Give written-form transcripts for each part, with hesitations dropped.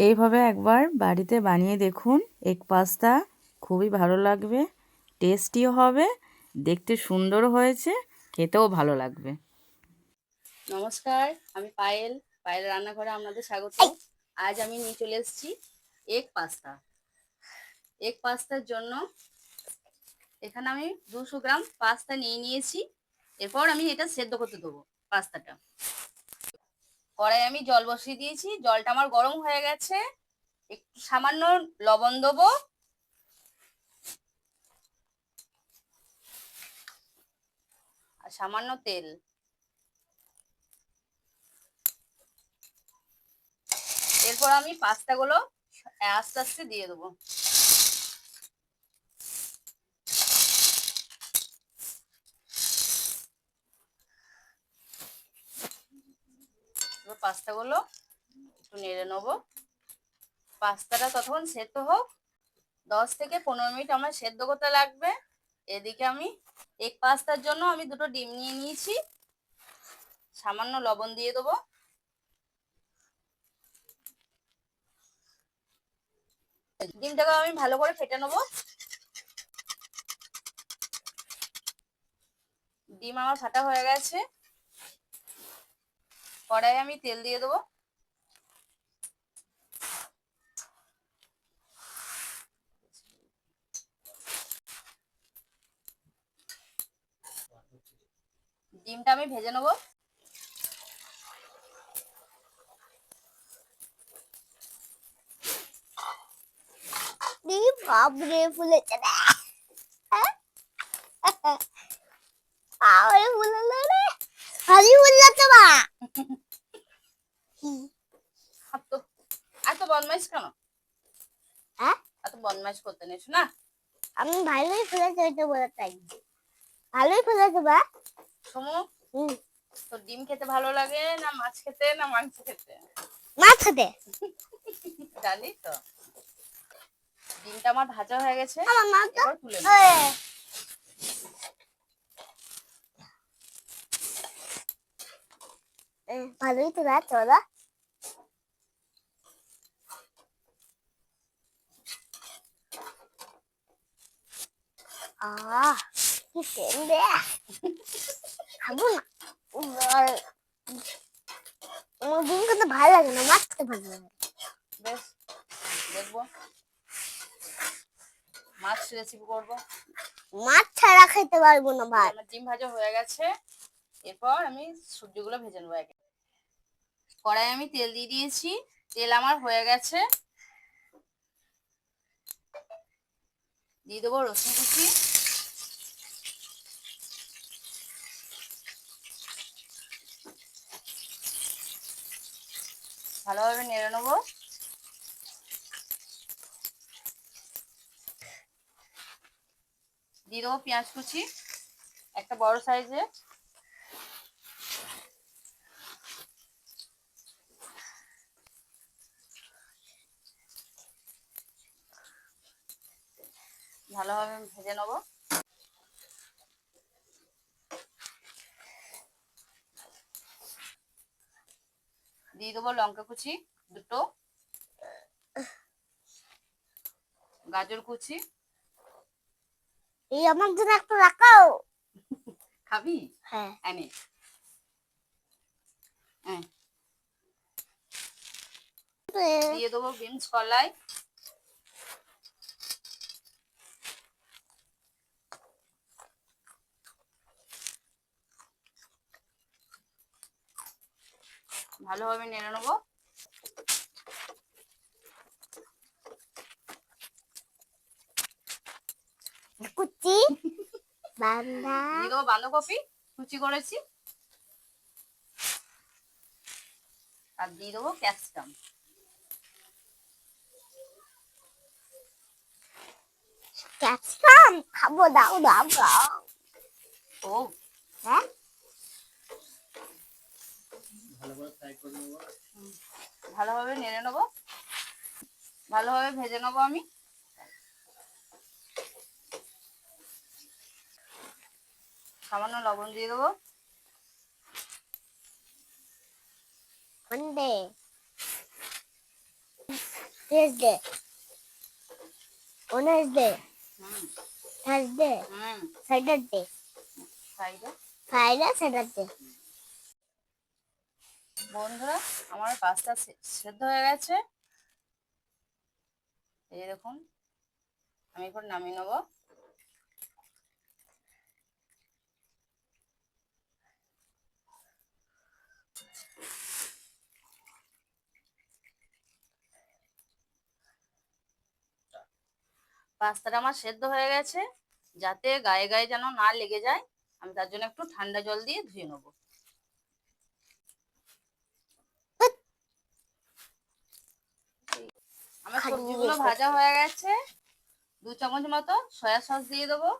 এইভাবে একবার বাড়িতে বানিয়ে দেখুন এগ পাস্তা, খুবই ভালো লাগবে, টেস্টিও হবে, দেখতে সুন্দরও হয়েছে, খেতেও ভালো লাগবে। নমস্কার, আমি পায়েল। পায়েল রান্নাঘরে আপনাদের স্বাগত। আজ আমি নিয়ে চলে এসেছি এগ পাস্তা। এগ পাস্তার জন্য এখানে আমি 200 গ্রাম পাস্তা নিয়েছি। এরপর আমি এটা সেদ্ধ করতে দেবো পাস্তাটা। কড়াই আমি জল বসিয়ে দিয়েছি, জলটা আমার গরম হয়ে গেছে। একটু সামান্য লবণ দেবো, আর সামান্য তেল। এরপর আমি পাস্তাগুলো আস্তে আস্তে দিয়ে দেবো। এবার পাস্তাগুলো একটু নেড়ে নেবো। পাস্তাটা ততক্ষণ সেদ্ধ হোক, 10 থেকে 15 মিনিট আমার সেদ্ধ করতে লাগবে। এদিকে আমি এগ পাস্তার জন্য আমি 2টো ডিম নিয়ে নিয়েছি, সামান্য লবণ দিয়ে দেবো। ডিমটাকে আমি ভালো করে ফেটে নেবো। ডিম আমার ফাটা হয়ে গেছে। কড়াইয়ে আমি তেল দিয়ে দেবো। ডিমটা আমি ভেজে নেবো। বাবরে ফুলেছে রে, আরে ফুললো রে, হাজি ফুললো তো মা। তো এত বদমাইশ কেন? এত বদমাইশ করতে নেস না। আমি ভালোই ফুলেছে, ওইটা বলে তাই। ভালোই ফুলেছে বা। সমু, তো ডিম খেতে ভালো লাগে না মাছ খেতে না মাংস খেতে? মাছ খেতে। জানি তো। ডিমটা আমার ভাজা হয়ে গেছে, আমার মা তো এবার তুলে নেব। ভালোই তো রাত ওরা। কি সেন্ট রে, খাবো না। ডিম খেতে ভালো লাগে না, মাছ খেতে ভালো লাগে। বেশ, দেখবো মাছ রেসিপি করবো। মাছ ছাড়া খেতে পারবো না ভাত। আমার ডিম ভাজা হয়ে গেছে, এরপর আমি সবজিগুলো ভেজে নেবো। আগে কড়াই আমি তেল দিয়ে দিয়েছি, তেল আমার হয়ে গেছে। দিয়ে দেবো রসুন কুচি, ভালোভাবে নেড়ে নেবো। দিয়ে দেবো পেঁয়াজ কুচি, একটা বড় সাইজে। ভালোভাবে ভেজে নেবো। দিয়ে দেবো লঙ্কা কুচি 2টো, গাজর কুচি। এই আমার জন্য একটু রাখাও। খাবি? হ্যাঁ। এনে দিয়ে দেবো বিনস কলাই, ভালোভাবে নেড়ে নেবো। কুচি বান্দা। দিয়ে দেবো বাঁধাকপি কুচি করেছি, আর দিয়ে দেবো ক্যাপসিকাম। ক্যাপসিকাম খাবো, দাও দাও দাও। ও হ্যাঁ, ভালোভাবে নেড়ে নেবো, ভালোভাবে ভেজে নেবো। আমি সামান্য লবণ দিয়ে দেবো। Tuesday, Wednesday, হুম Thursday, হুম Saturday, ফ্রাইডে। Friday, Saturday. বন্ধুরা আমার পাস্তা সেদ্ধ হয়ে গেছে, এই যে দেখুন। আমি এখন নামিয়ে নেবো। পাস্তাটা আমার সেদ্ধ হয়ে গেছে, যাতে গায়ে গায়ে যেন না লেগে যায় আমি তার জন্য একটু ঠান্ডা জল দিয়ে ধুয়ে নেবো। আমার সবজিগুলো ভাজা হয়ে গেছে, 2 চামচ মতো সয়া সস দিয়ে দেবো।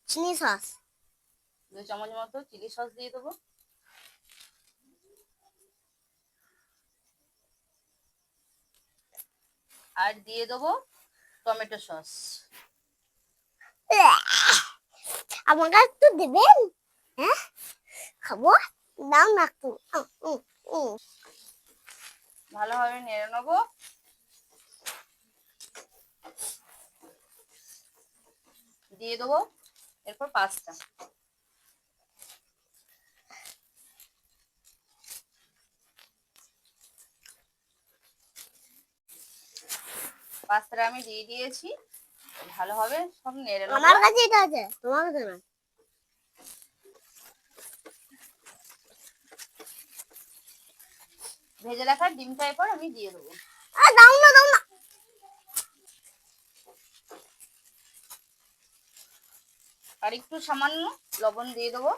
Chili sauce. 2 চামচ মতো চিলি সস দিয়ে দেবো। আর দিয়ে দেবো টমেটো সস। আমাকে একটু দেবেন? হ্যাঁ, খাবো, দাও না একটু। ভালোভাবে নেড়ে নেবো। দিয়ে দেবো এরপর পাস্তা। পাস্তাটা আমি দিয়ে দিয়েছি, ভালোভাবে সব নেড়ে নেবো। আমার কাছে এটা আছে, তোমার কাছে না। ভেজে রাখা ডিমটা এরপর আমি দিয়ে দেবো। দাও না, দাও না। আর একটু সামান্য লবণ দিয়ে দেবো,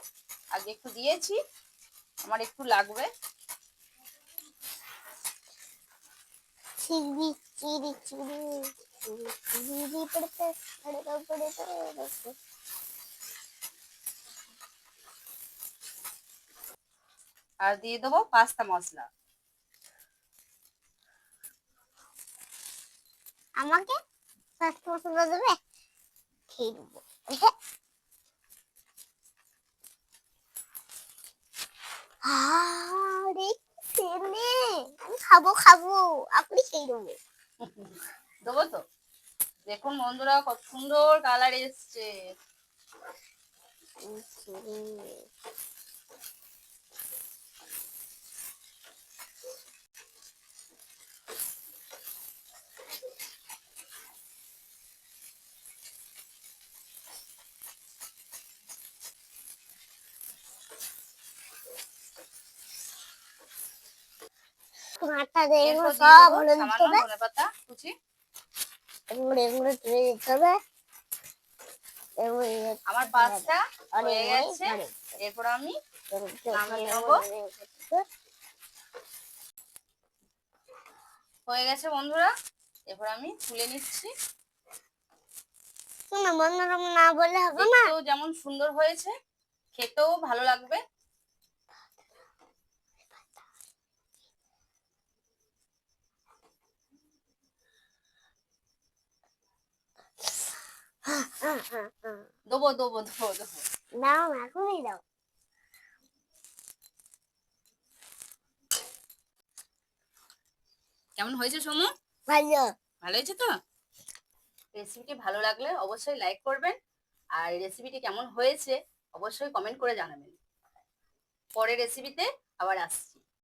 আগে একটু দিয়েছি, আমার একটু লাগবে। চিড়ি চিড়ি চিড়ি চিড়ি পড়তে পড়তে। আর দিয়ে দেবো পাস্তা মশলা। আমাকে ফার্স্ট মশলা দেবে, খেয়ে দেবো। আরে ছেলে, আমি খাবো খাবো, আপনি খেয়ে দেবো। দেবো তো। দেখুন বন্ধুরা কত সুন্দর কালার এসছে। আটা দিয়ে এরপর দিয়ে সব দেবো ভরে দিতে সামান্য হবে, ধনেপাতা কুচি। এগুলো তুলে দিতে হবে। আমার পাস্তা হয়ে গেছে, এরপর আমি নামিয়ে নেবো। হয়ে গেছে বন্ধুরা, এরপর আমি তুলে নিচ্ছি। শোনো বন্ধুরা, না বলে হবে না। দেখতেও যেমন সুন্দর হয়েছে, খেতেও ভালো লাগবে। দেবো দেবো দেবো দেবো। দাও না, এখনই দাও। কেমন হয়েছে সোমু? ভালো। ভালো হয়েছে তো? রেসিপিটি ভালো লাগলে অবশ্যই লাইক করবেন, আর রেসিপিটি কেমন হয়েছে অবশ্যই কমেন্ট করে জানাবেন। পরের রেসিপিতে আবার আসছি।